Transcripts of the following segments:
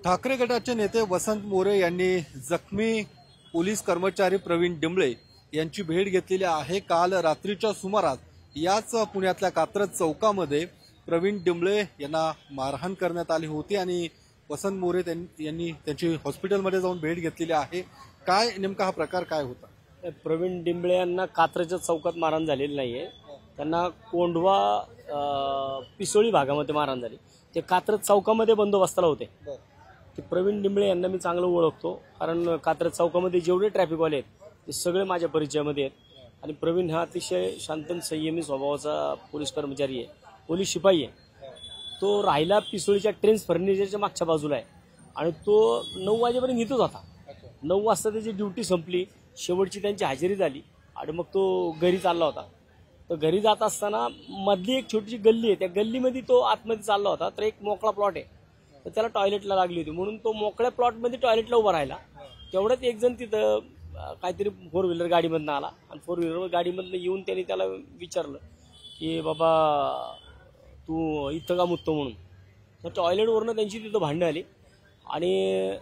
ठाकरे गटाचे नेते वसंत मोरे यांनी जखमी पोलीस कर्मचारी प्रवीण डिंबळे यांची भेट घेतलेली आहे। काल रात्रीच्या सुमारास याच पुण्यातल्या कात्रज चौकामध्ये प्रवीण डिंबळे यांना मारहाण करण्यात आली होती आणि वसंत मोरे यांनी त्यांची हॉस्पिटलमध्ये जाऊन भेट घेतलेली आहे। काय नेमका हा प्रकार काय होता? प्रवीण डिंबळे यांना कात्रजच्या चौकात मारहाण झालेली नाहीये, त्यांना कोंढवा पिसोळी भागामध्ये मारहाण झाली। ते कात्रज चौकामध्ये बंदोबस्ताला होते। ते प्रवीण डिंबळे यांना मी चांगलं ओळखतो, कारण कात्रज चौकामध्ये जेवढे ट्रॅफिकवाले आहेत ते सगळे माझ्या परिचयामध्ये आहेत आणि प्रवीण हा अतिशय शांत संयमी स्वभावाचा पोलीस कर्मचारी आहे, पोलीस शिपाई आहे। तो राहिला पिसोळीच्या ट्रेन्स फर्निचरच्या मागच्या बाजूला आहे आणि तो 9 वाजेपर्यंत इथंच होता। 9 वाजता त्याची ड्युटी संपली, शेवटची त्यांची हजेरी झाली आणि मग तो घरी चालला होता। तर घरी जात असताना मधली एक छोटीशी गल्ली आहे, त्या गल्लीमध्ये तो आतमध्ये चालला होता। तर एक मोकळा प्लॉट आहे, तर त्याला टॉयलेटला लागली होती म्हणून तो मोकळ्या प्लॉटमध्ये टॉयलेटला उभा राहिला। तेवढ्यात एक जण तिथं काहीतरी 4 व्हीलर गाडीमधनं आला आणि 4 व्हीलर गाडीमधनं येऊन त्याने त्याला विचारलं की बाबा तू इथं का मुततो म्हणून। तर टॉयलेटवरनं त्यांची तिथं भांडणं आली आणि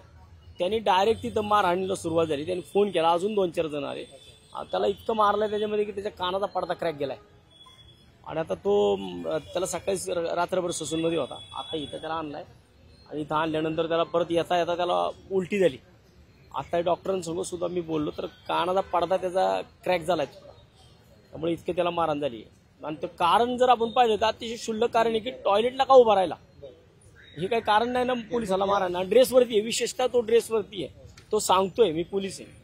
त्यांनी डायरेक्ट तिथं मारहाणीला सुरुवात झाली। त्यांनी फोन केला, अजून 2-4 जण आले। त्याला इतकं मारलंय त्याच्यामध्ये की त्याच्या कानाचा पडदा क्रॅक गेलाय आणि आता तो त्याला सकाळी रात्रभर ससूनमध्ये होता, आता इथं त्याला आणलाय आणि इथं आणल्यानंतर त्याला परत येता येता त्याला उलटी झाली। आता डॉक्टरांसोबत सुद्धा मी बोललो तर कानाचा पडदा त्याचा क्रॅक झालाय, त्यामुळे इतके त्याला मारहाण झाली। आणि ते कारण जर आपण पाहिलं तर अतिशय क्षुल्लक कारण आहे की टॉयलेटला का उभा राहिला, हे काही कारण नाही ना पोलिसाला मारहाण। ड्रेसवरती आहे, विशेषतः तो ड्रेसवरती आहे, तो सांगतोय मी पोलीस आहे,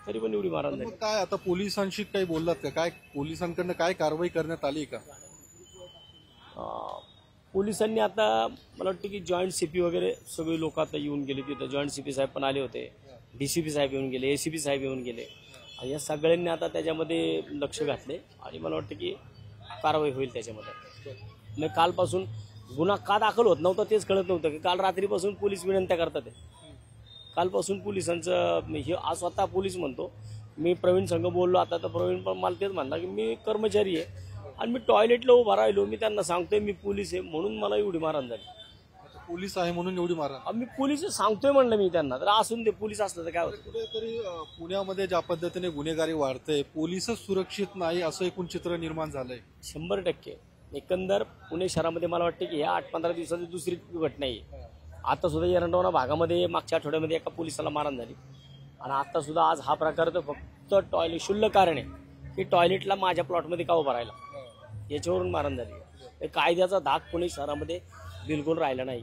तरी पण एवढी मारहाण झाली। काय आता पोलिसांशी काही बोललात का? काय पोलिसांकडनं काय कारवाई करण्यात आली का? पोलिसांनी आता मला वाटतं की जॉईंट सीपी वगैरे सगळे लोक आता येऊन गेले तिथं। जॉईंट सीपी साहेब पण आले होते, डीसीपी साहेब येऊन गेले, एसीपी साहेब येऊन गेले आणि या सगळ्यांनी आता त्याच्यामध्ये लक्ष घातले आणि मला वाटतं की कारवाई होईल त्याच्यामध्ये। मग कालपासून गुन्हा का दाखल होत नव्हता तेच कळत नव्हतं की काल रात्रीपासून पोलीस विनंत्या करतात। कालपासून पोलिसांचं हे आज स्वतः पोलीस म्हणतो मी प्रवीण संघ बोललो आता, तर प्रवीण पण मला तेच म्हणला की मी कर्मचारी आहे आणि मी टॉयलेटला उभा राहिलो, मी त्यांना सांगतोय मी पोलीस आहे म्हणून मला एवढी मारहाण झाली। पोलीस आहे म्हणून एवढी मारहाण? मी पोलीस सांगतोय म्हणलं मी त्यांना, तर असून ते पोलीस असलं तर काय होतं? कुठेतरी पुण्यामध्ये ज्या पद्धतीने गुन्हेगारी वाढते, पोलीसच सुरक्षित नाही असं एकूण चित्र निर्माण झालंय। 100% एकंदर पुणे शहरामध्ये मला वाटतं की ह्या 8-15 दिवसाची दुसरी घटना आहे। आता सुद्धा एरंडवणा भागामध्ये मागच्या आठवड्यामध्ये एका पोलिसाला मारहाण झाली आणि आता सुद्धा आज हा प्रकार तर फक्त टॉयलेट क्षुल्लक कारण आहे की टॉयलेटला माझ्या प्लॉटमध्ये का उभा राहिला याच्यावरून मारहाण झाली। कायद्याचा धाक पुणे शहरामध्ये बिलकुल राहिला नाही।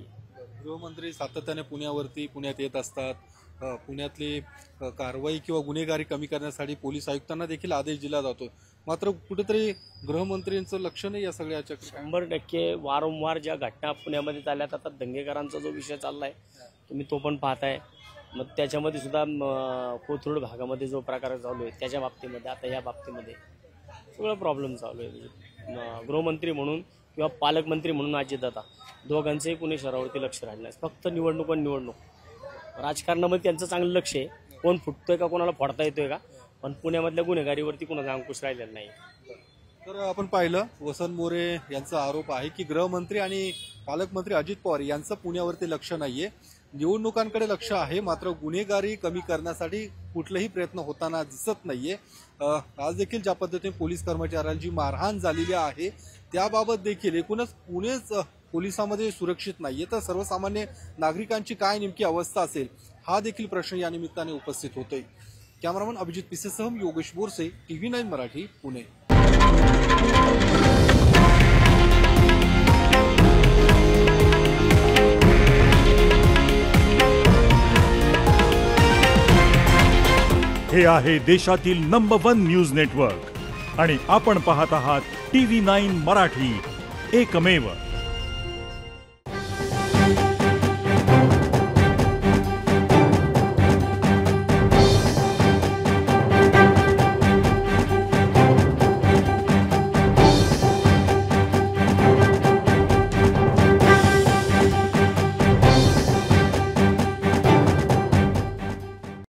गृहमंत्री सातत्याने पुण्यात येत असतात, पुण्यातली कारवाई किंवा गुन्हेगारी कमी करण्यासाठी पोलीस आयुक्तांना देखील आदेश दिला जातो, मात्र कुठेतरी गृहमंत्र्यांचं लक्ष नाही या सगळ्याच्या। 100% वारंवार ज्या घटना पुण्यामध्ये चालल्यात, आता दंगेकरांचा जो विषय चाललाय तुम्ही तो पण पाहताय, मग त्याच्यामध्ये सुद्धा कोथरूड भागामध्ये जो प्रकार चालू आहे त्याच्या बाबतीमध्ये, आता या बाबतीमध्ये सगळं प्रॉब्लेम चालू आहे। गृहमंत्री म्हणून किंवा पालकमंत्री म्हणून अजितदादा दोघांचंही पुणे शहरावरती लक्ष राहिलं नाही। फक्त निवडणूक आणि निवडणूक, राजकारणामध्ये त्यांचं चांगलं लक्ष आहे, कोण फुटतोय का कोणाला फोडता येतोय का, पण पुण्यामधल्या गुन्हेगारीवरती कोणाचा अंकुश राहिलेला नाही। तर आपण पाहिलं वसंत मोरे यांचा आरोप आहे की गृहमंत्री आणि पालकमंत्री अजित पवार यांचं पुण्यावरती लक्ष नाहीये, निवडणुकांकडे लक्ष आहे, मात्र गुन्हेगारी कमी करण्यासाठी कुठलेही प्रयत्न होताना दिसत नाहीये। आज देखील ज्या पद्धतीने पोलीस कर्मचाऱ्यांची मारहाण झालेली आहे त्याबाबत देखील एकूणच पुणेच पोलिसांमध्ये सुरक्षित नाहीये, तर सर्वसामान्य नागरिकांची काय नेमकी अवस्था असेल हा देखील प्रश्न या निमित्ताने उपस्थित होतोय। कॅमेरामन अभिजित पिसेसह योगेश बोरसे, TV9 मराठी, पुणे। हे आहे देशातील नंबर 1 न्यूज नेटवर्क आणि आपण पाहत आहात TV9 मराठी, एकमेव।